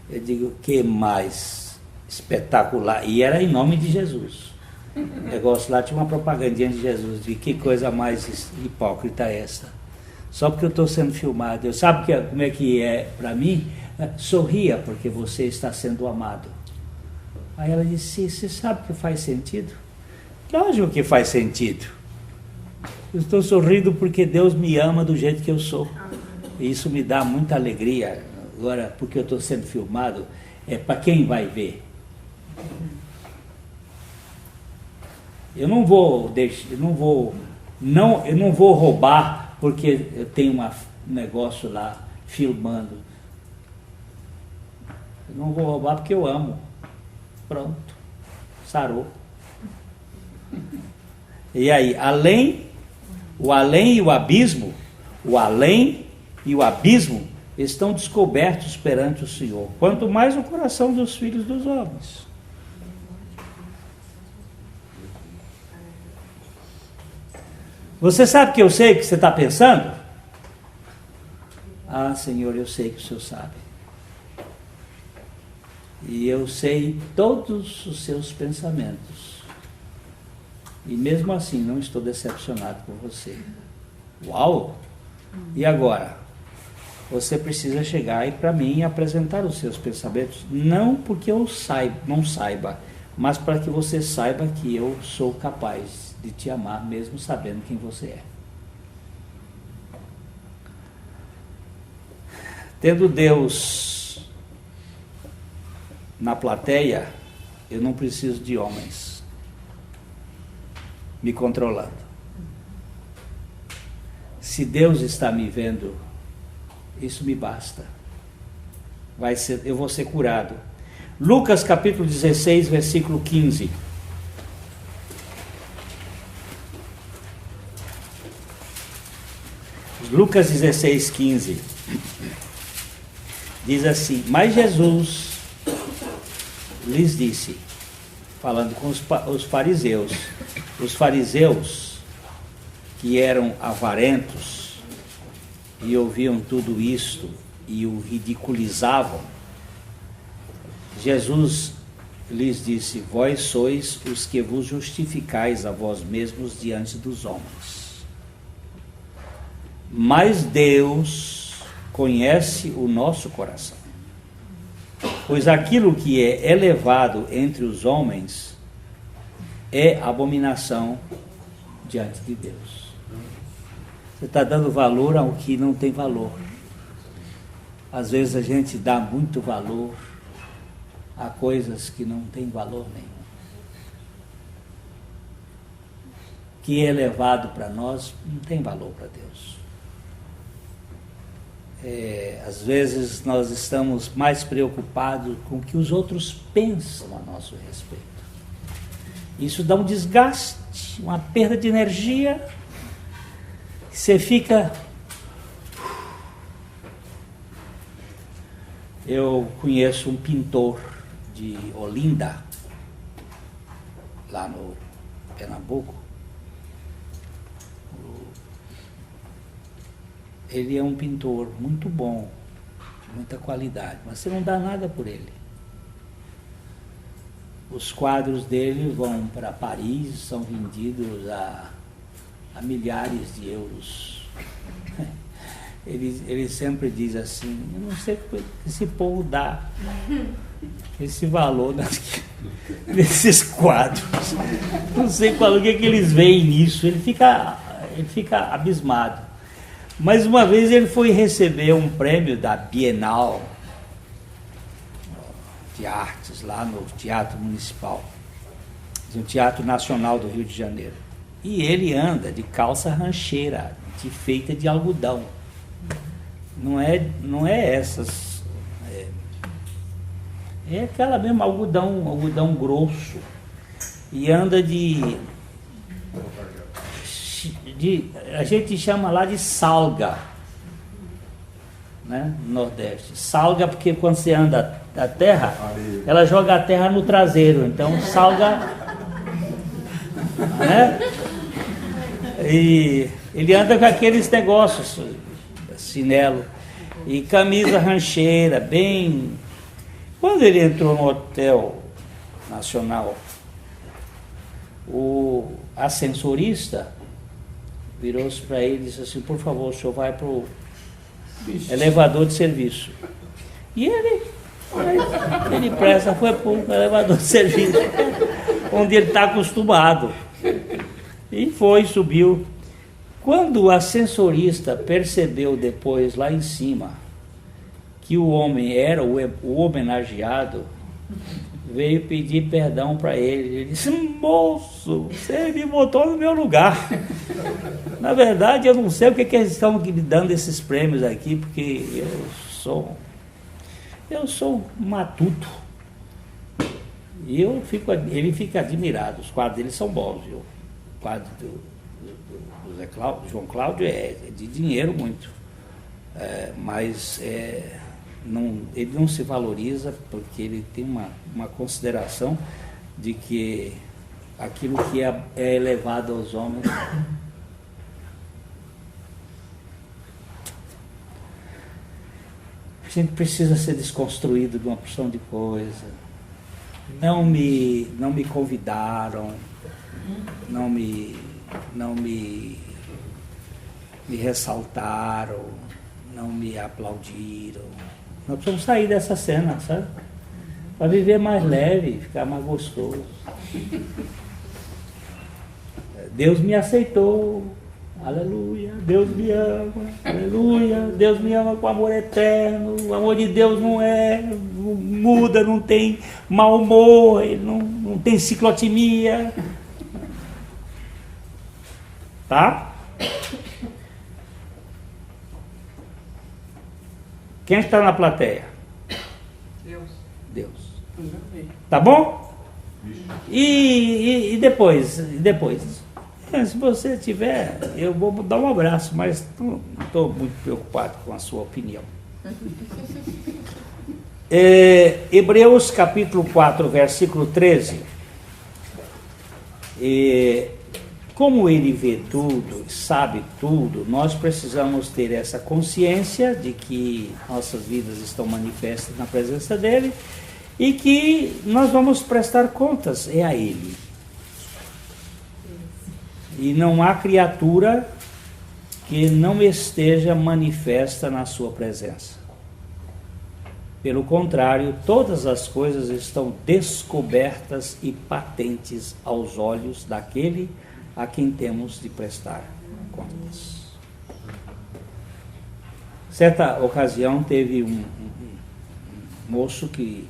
Eu digo: que mais espetacular. E era em nome de Jesus. O negócio lá tinha uma propagandinha de Jesus, de que coisa mais hipócrita é essa. Só porque eu estou sendo filmado. Eu sabe como é que é para mim? Sorria porque você está sendo amado. Aí ela disse: você sabe que faz sentido? Lógico que faz sentido. Eu estou sorrindo porque Deus me ama do jeito que eu sou. E isso me dá muita alegria. Agora, porque eu estou sendo filmado, para quem vai ver? Eu não vou roubar porque eu tenho um negócio lá filmando. Eu não vou roubar porque eu amo. Pronto, sarou. E aí, o além e o abismo estão descobertos perante o Senhor, quanto mais o coração dos filhos dos homens. Você sabe que eu sei o que você está pensando? Ah, Senhor, eu sei que o Senhor sabe. E eu sei todos os seus pensamentos. E mesmo assim não estou decepcionado com você. Uau! E agora? Você precisa chegar e para mim apresentar os seus pensamentos, não porque eu não saiba, mas para que você saiba que eu sou capaz de te amar mesmo sabendo quem você é. Tendo Deus na plateia, eu não preciso de homens me controlando. Se Deus está me vendo, isso me basta. Eu vou ser curado. Lucas capítulo 16, versículo 15. Lucas 16, 15. Diz assim: mas Jesus lhes disse, falando com os fariseus, que eram avarentos e ouviam tudo isto e o ridiculizavam, Jesus lhes disse: vós sois os que vos justificais a vós mesmos diante dos homens, mas Deus conhece o nosso coração, pois aquilo que é elevado entre os homens é abominação diante de Deus. Você está dando valor ao que não tem valor. Às vezes a gente dá muito valor a coisas que não têm valor nenhum. O que é elevado para nós não tem valor para Deus. Às vezes nós estamos mais preocupados com o que os outros pensam a nosso respeito. Isso dá um desgaste, uma perda de energia. Você fica... Eu conheço um pintor de Olinda, lá no Pernambuco. Ele é um pintor muito bom, de muita qualidade, mas você não dá nada por ele. Os quadros dele vão para Paris, são vendidos a milhares de euros. Ele sempre diz assim: eu não sei o que esse povo dá esse valor nesses quadros. Não sei o que eles veem nisso. Ele fica abismado. Mas uma vez ele foi receber um prêmio da Bienal de Artes, lá no Teatro Municipal, no Teatro Nacional do Rio de Janeiro. E ele anda de calça rancheira, feita de algodão. Não é essas. É aquela mesma algodão grosso. E anda a gente chama lá de salga, né, no Nordeste. Salga porque quando você anda a terra, ela joga a terra no traseiro, então salga, né? E ele anda com aqueles negócios, chinelo e camisa rancheira, bem... Quando ele entrou no Hotel Nacional, o ascensorista virou-se para ele e disse assim: por favor, o senhor vai para o elevador de serviço. E ele pressa, foi para o elevador de serviço, onde ele está acostumado. E subiu. Quando o ascensorista percebeu depois, lá em cima, que o homem era o homenageado, veio pedir perdão para ele. Ele disse: moço, você me botou no meu lugar. Na verdade, eu não sei o que eles estão me dando esses prêmios aqui, porque eu sou matuto. E ele fica admirado. Os quadros dele são bons, viu? O quadro do João Cláudio é de dinheiro muito. Mas ele não se valoriza, porque ele tem uma consideração de que aquilo que é elevado aos homens a gente precisa ser desconstruído de uma porção de coisa. Não me convidaram, não me ressaltaram, não me aplaudiram. Nós precisamos sair dessa cena, sabe? Para viver mais leve, ficar mais gostoso. Deus me aceitou Aleluia, Deus me ama, aleluia, Deus me ama com amor eterno, o amor de Deus não muda, não tem mau humor, não tem ciclotimia. Tá? Quem está na plateia? Deus. Tá bom? E depois? Se você tiver, eu vou dar um abraço, mas não estou muito preocupado com a sua opinião. Hebreus capítulo 4, versículo 13. Como ele vê tudo, sabe tudo, nós precisamos ter essa consciência de que nossas vidas estão manifestas na presença dele e que nós vamos prestar contas a ele. E não há criatura que não esteja manifesta na sua presença. Pelo contrário, todas as coisas estão descobertas e patentes aos olhos daquele a quem temos de prestar contas. Certa ocasião teve um moço que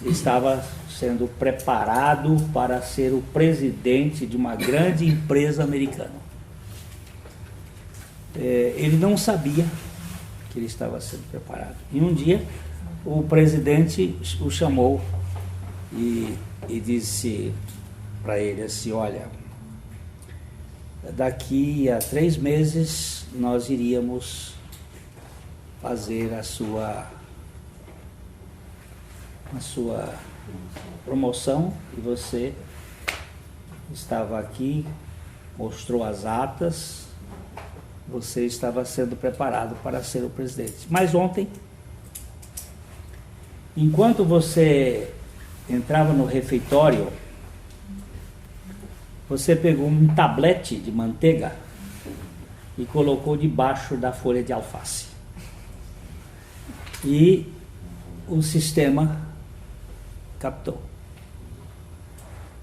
estava sendo preparado para ser o presidente de uma grande empresa americana. Ele não sabia que ele estava sendo preparado. E um dia o presidente o chamou e disse para ele assim: olha, daqui a 3 meses nós iríamos fazer a sua promoção e você estava aqui, mostrou as atas, você estava sendo preparado para ser o presidente. Mas ontem, enquanto você entrava no refeitório, você pegou um tablete de manteiga e colocou debaixo da folha de alface. E o sistema captou.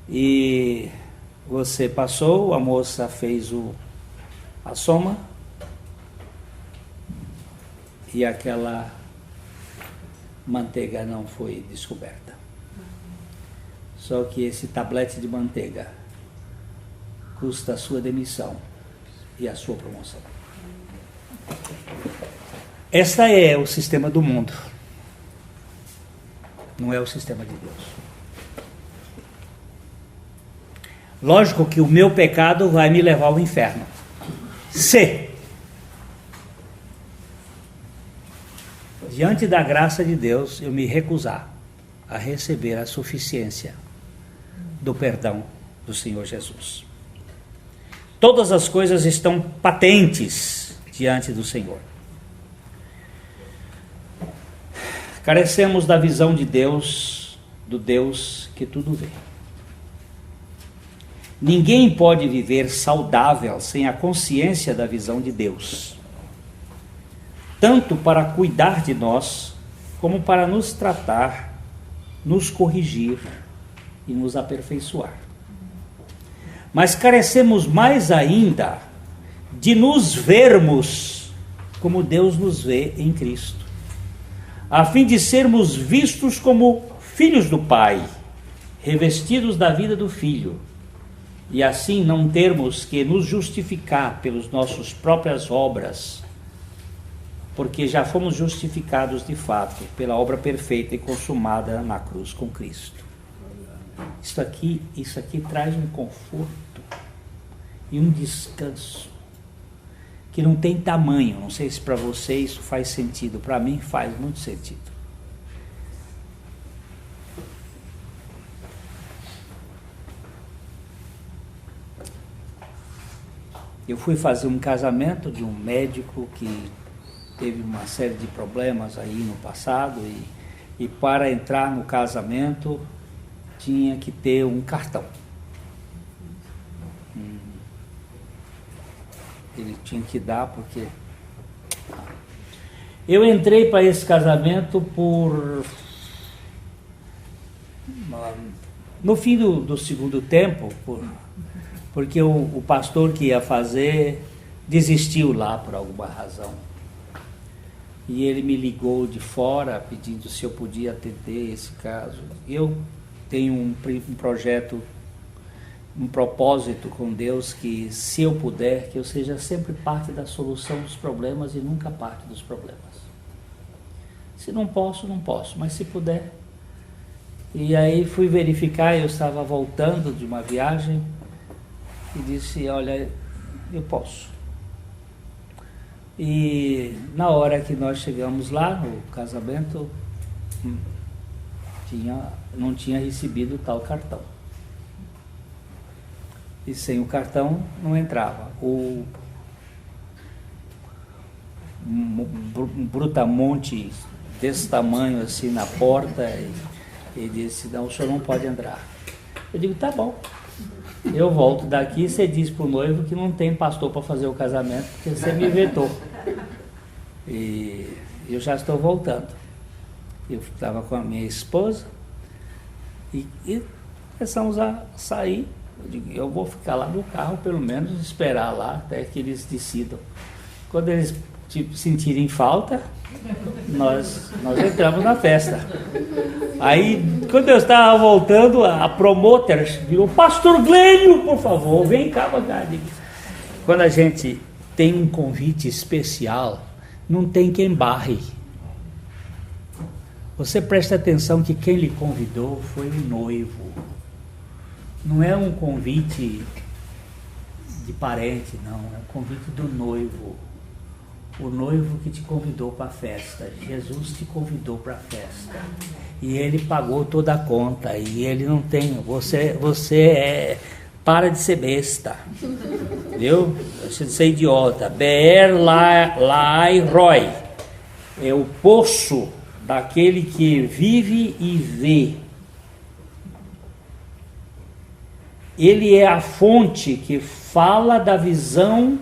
E você passou, a moça fez a soma e aquela manteiga não foi descoberta. Só que esse tablete de manteiga custa a sua demissão e a sua promoção. Esta é o sistema do mundo. Não é o sistema de Deus. Lógico que o meu pecado vai me levar ao inferno. Se, diante da graça de Deus, eu me recusar a receber a suficiência do perdão do Senhor Jesus. Todas as coisas estão patentes diante do Senhor. Carecemos da visão de Deus, do Deus que tudo vê. Ninguém pode viver saudável sem a consciência da visão de Deus, tanto para cuidar de nós, como para nos tratar, nos corrigir e nos aperfeiçoar. Mas carecemos mais ainda de nos vermos como Deus nos vê em Cristo, a fim de sermos vistos como filhos do Pai, revestidos da vida do Filho, e assim não termos que nos justificar pelas nossas próprias obras, porque já fomos justificados de fato pela obra perfeita e consumada na cruz com Cristo. Isso aqui traz um conforto e um descanso que não tem tamanho. Não sei se para você isso faz sentido, para mim faz muito sentido. Eu fui fazer um casamento de um médico que teve uma série de problemas aí no passado e para entrar no casamento tinha que ter um cartão. Ele tinha que dar porque... Eu entrei para esse casamento no fim do segundo tempo, porque o pastor que ia fazer desistiu lá por alguma razão. E ele me ligou de fora pedindo se eu podia atender esse caso. Eu tenho um projeto, um propósito com Deus, que se eu puder, que eu seja sempre parte da solução dos problemas e nunca parte dos problemas. Se não posso, não posso, mas se puder. E aí fui verificar, eu estava voltando de uma viagem e disse, olha, eu posso. E na hora que nós chegamos lá no casamento, não tinha recebido tal cartão. E sem o cartão não entrava. Um brutamonte desse tamanho assim na porta e disse, não, o senhor não pode entrar. Eu digo, tá bom. Eu volto daqui e você diz pro noivo que não tem pastor para fazer o casamento, porque você me vetou. E eu já estou voltando. Eu estava com a minha esposa e começamos a sair. Eu digo, eu vou ficar lá no carro, pelo menos esperar lá até que eles decidam. Quando eles sentirem falta, nós entramos na festa. Aí, quando eu estava voltando, a promoter virou, pastor Glênio, por favor, vem cá. Quando a gente tem um convite especial, não tem quem barre. Você presta atenção que quem lhe convidou foi o noivo. Não é um convite de parente, não. É um convite do noivo. O noivo que te convidou para a festa. Jesus te convidou para a festa. E ele pagou toda a conta. E ele não tem... Você para de ser besta. Viu? Deixa de ser idiota. Be'er Lahai Roi. É o poço daquele que vive e vê. Ele é a fonte que fala da visão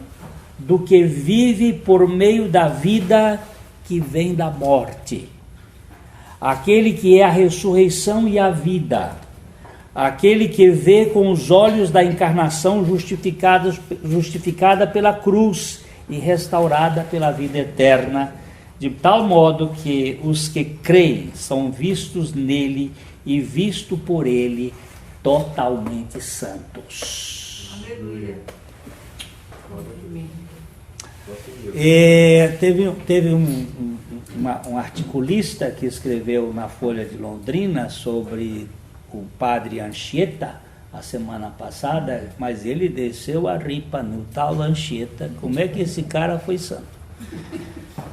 do que vive por meio da vida que vem da morte. Aquele que é a ressurreição e a vida. Aquele que vê com os olhos da encarnação justificada pela cruz e restaurada pela vida eterna, de tal modo que os que creem são vistos nele e vistos por ele totalmente santos. Aleluia. Teve um articulista que escreveu na Folha de Londrina sobre o padre Anchieta a semana passada, mas ele desceu a ripa no tal Anchieta. Como é que esse cara foi santo?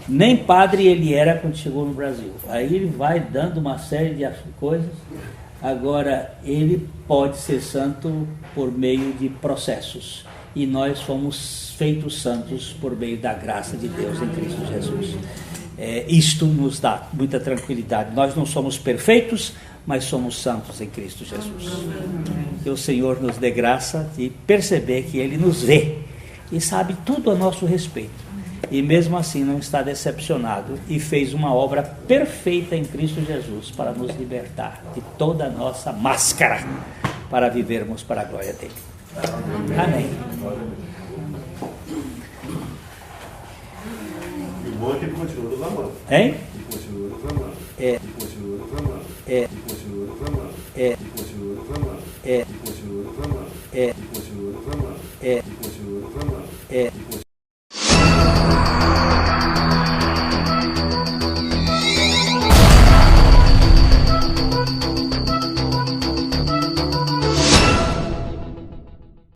Nem padre ele era quando chegou no Brasil. Aí ele vai dando uma série de coisas. Agora, ele pode ser santo por meio de processos. E nós fomos feitos santos por meio da graça de Deus em Cristo Jesus. Isto nos dá muita tranquilidade. Nós não somos perfeitos, mas somos santos em Cristo Jesus. Que o Senhor nos dê graça de perceber que Ele nos vê e sabe tudo a nosso respeito. E mesmo assim não está decepcionado e fez uma obra perfeita em Cristo Jesus para nos libertar de toda a nossa máscara para vivermos para a glória dele. Amém. E o bom é que ele continua nos amando. Hein? Ele continua nos amando. Ele continua nos amando. Ele continua nos amando. Ele continua nos amando. Ele continua nos amando. Ele continua nos amando. continua